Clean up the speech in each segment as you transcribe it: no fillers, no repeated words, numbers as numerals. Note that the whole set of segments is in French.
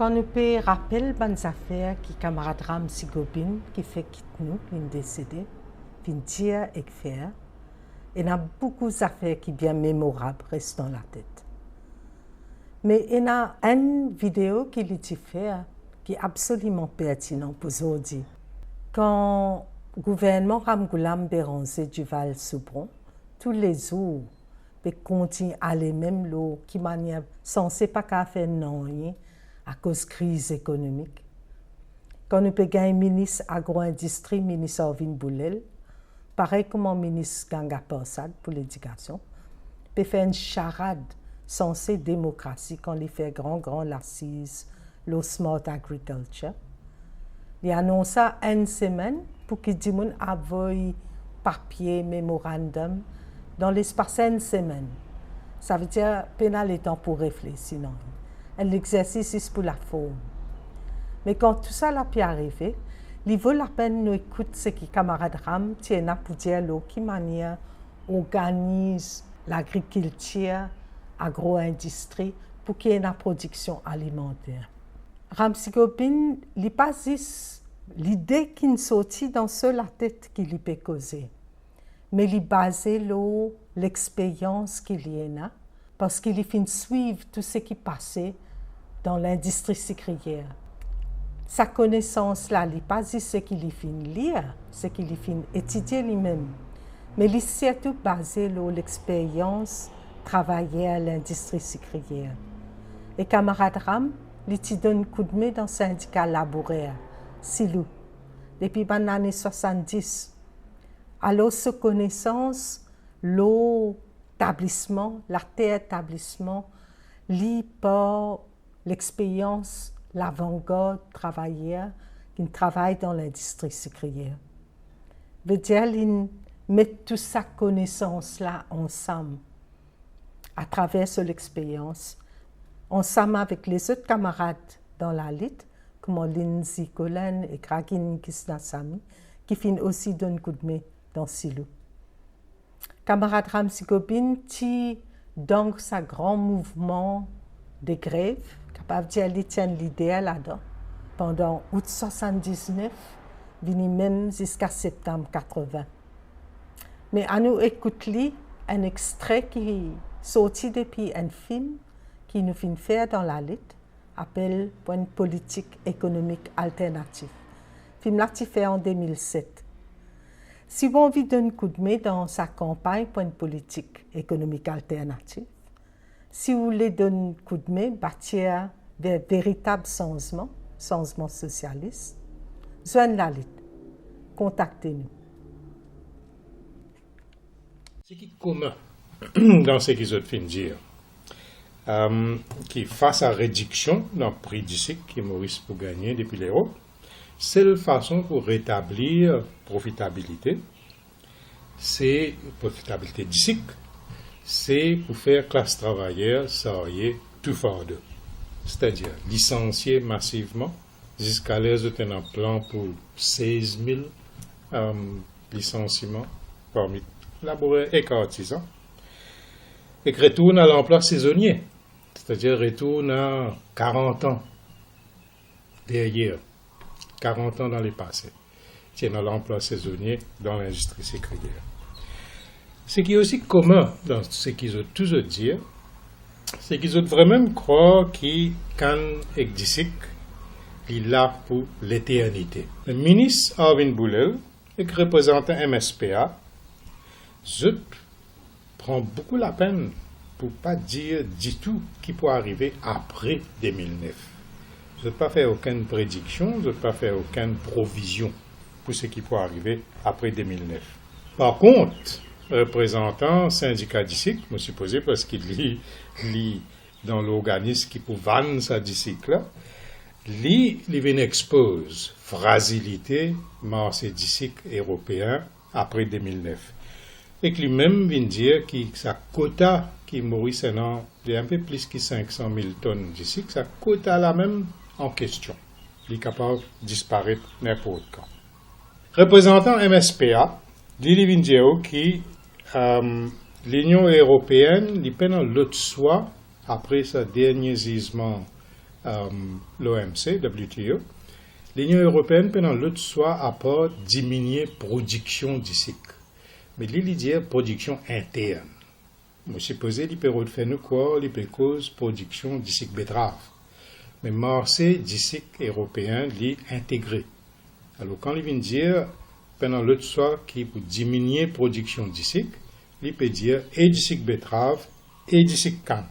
Quand nous peut rappeler bonnes affaires qui camarade Ram Sigobin qui fait quitte nous, qui est décédé, qui dire et faire, il y a beaucoup d'affaires qui bien mémorables restent dans la tête. Mais il y a une vidéo qui lui fait qui est absolument pertinent pour aujourd'hui. Quand le gouvernement Ramgoulam Béranger Duval Soubron, tous les jours, peut continuer à aller même l'eau qui manière censée pas qu'à faire non à cause de la crise économique. Quand nous avons un ministre agro-industrie, ministre Orvin Boulel, pareil comme un ministre Ganga Persad pour l'éducation, peut faire une charade censée démocratie quand il fait grand l'assise, le smart agriculture. Il annonce ça une semaine pour que les gens envoient papier, mémorandum dans l'espace d'une semaine. Ça veut dire pénal le temps pour réfléchir. Non. L'exercice est pour la forme. Mais quand tout ça a pu arriver, il vaut la peine nous écouter ce que camarade Ram tient pour dire qui manière organise l'agriculture, agro-industrie pour qu'il y ait une production alimentaire. Ram Sigobin, il n'est pas juste l'idée qui est sortie dans la tête qui lui peut causer, mais il est basé sur l'expérience qu'il y a, parce qu'il fait suivre tout ce qui passait dans l'industrie sucrière. Sa connaissance-là, il n'est pas juste ce qu'il fait lire, ce qu'il fait étudier lui-même, mais il est surtout basé sur l'expérience travailler à l'industrie sucrière. Et camarade Ram, il te donne un coup de main dans le syndicat labouraire, Silou, depuis les années 70. Alors, sa connaissance, l'établissement, l'établissement, lit par l'expérience, l'avant-garde travailleur qui travaille dans l'industrie sucrière. Veut dire qu'il met toute sa connaissance-là ensemble, à travers l'expérience, ensemble avec les autres camarades dans la lutte, comme Lindsay Collen et Kragin Kisnasamy, qui finissent aussi d'un coup de main dans Silou. Camarade Ram Sigobin tient donc sa grand mouvement de grève, capable de dire qu'il tient l'idée là-dedans, pendant août 79, venu même jusqu'à septembre 80. Mais à nous écouter un extrait qui est sorti depuis un film qui nous fait faire dans la lutte, appelle Point politique économique alternatif. Le film là, fait en 2007. Si vous avez envie d'un coup de main dans sa campagne Point politique économique alternatif, si vous voulez donner un coup de main, bâtir des véritables changements socialistes, joignez la lutte. Contactez-nous. Ce qui est commun dans ce qu'ils ont fait dire, qui face à la réduction dans le prix du cycle qui Maurice pour gagner depuis l'euro, c'est la façon pour rétablir profitabilité. C'est profitabilité du cycle, c'est pour faire classe travailleur salarié tout fort d'eux. C'est-à-dire licencier massivement, jusqu'à l'aise de un plan pour 16 000 licenciements parmi laboureurs et artisans, et que retourne à l'emploi saisonnier, c'est-à-dire retourne à 40 ans derrière, 40 ans dans les passés, tiennent à l'emploi saisonnier dans l'industrie sucrière. Ce qui est aussi commun dans ce qu'ils ont tous dit, c'est qu'ils ont vraiment croire qu'il quand existe, il est là pour l'éternité. Le ministre Orvin Boulel, qui représente MSPA, prend beaucoup la peine pour ne pas dire du tout ce qui peut arriver après 2009. Je ne vais pas faire aucune prédiction, je ne vais pas faire aucune provision pour ce qui peut arriver après 2009. Par contre, représentant syndicat d'ici, je suppose parce qu'il lit dans l'organisme qui peut vendre sa disciple, il expose fragilité marché d'ici européen après 2009. Et que lui-même vient dire que sa quota qui Maurice est un peu plus que 500 000 tonnes d'ici, sa quota là même en question. Il est capable de disparaître n'importe quand. Représentant MSPA, il vient dire que l'Union européenne, il peine l'autre soir, après sa dernier gisement l'OMC, WTO, l'Union européenne, pendant l'autre soit à part diminuer la production d'ici. Mais il dit production interne. Je suppose qu'il peut faire nous quoi, il peut cause production d'ici betterave. Mais marché d'ici européen l'est intégré. Alors quand il vient dire pendant l'autre soit qui pour diminuer la production d'ici, il peut dire et d'ici betterave et d'ici canne.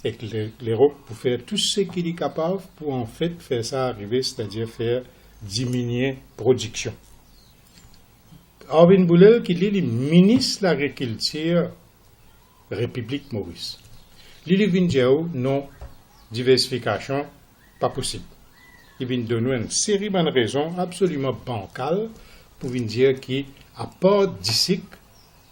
Et que l'Europe peut faire tout ce qu'il est capable pour en fait faire ça arriver, c'est-à-dire faire diminuer la production. Arvin Boulel, qui est le ministre de l'Agriculture République Maurice. Lili vient dire non, diversification, pas possible. Il vient donner une série de raisons absolument bancales pour dire qu'à part d'ici,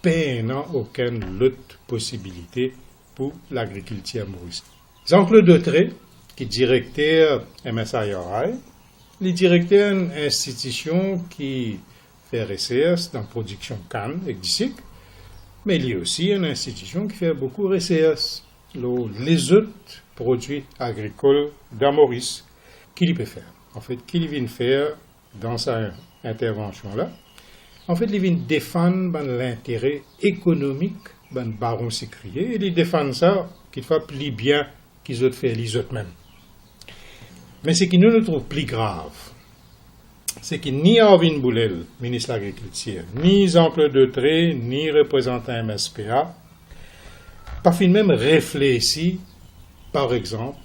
il n'y a aucune autre possibilité pour l'agriculture maurice. Jean-Claude Dautré, qui est directeur MSIRI, le directeur d'une institution qui fait recherche dans la production canne et d'ici, mais il y a aussi une institution qui fait beaucoup de recherche les autres produits agricoles dans Maurice. Qu'il peut faire? En fait, qu'il vient faire dans sa intervention-là? En fait, il vient défendre l'intérêt économique du baron sucrier et il défend ça qu'il fait plus bien qu'ils ont fait les autres mêmes. Mais ce qui nous trouve plus grave, c'est que ni Arvin Boulel, ministre de l'Agriculture, ni Jean-Claude Dautré, ni représentant MSPA, pas fin même réfléchi, par exemple,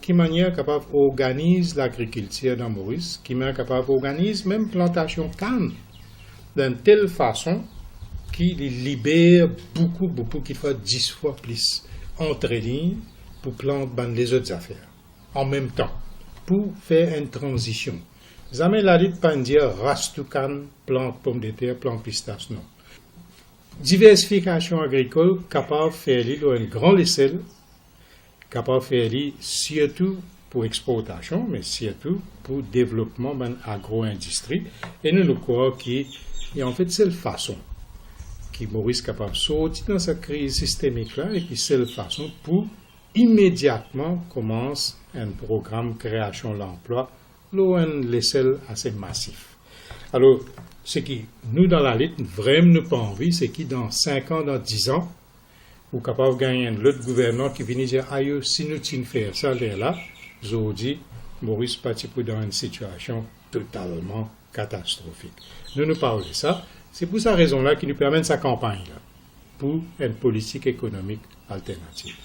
qui manière capable d'organiser l'agriculture dans Maurice, qui manière capable d'organiser même plantation canne, d'une telle façon qu'il libère beaucoup, qu'il faut 10 fois plus entre lignes pour planter les autres affaires, en même temps, pour faire une transition. Jamais la lutte pas dire race tout canne, plante pomme de terre, plante pistache, non. Diversification agricole capable de faire un grand échelle, capable de faire surtout pour exportation, mais surtout pour développement de l'agro-industrie. Et nous croyons qu'il y a en fait cette façon qui Maurice capable de sortir dans sa crise systémique-là et puis c'est la façon pour immédiatement commencer un programme de création de l'emploi à une échelle assez massif. Alors, ce qui nous dans la lutte vraiment nous pas envie, c'est que dans 5 ans, dans 10 ans, ou capable de gagner un autre gouverneur qui vient dire aïe, si nous tînes faire ça là, je dis Maurice parti pour dans une situation totalement catastrophique. Nous parlons de ça. C'est pour cette raison-là qu'il nous permet sa campagne là, pour une politique économique alternative.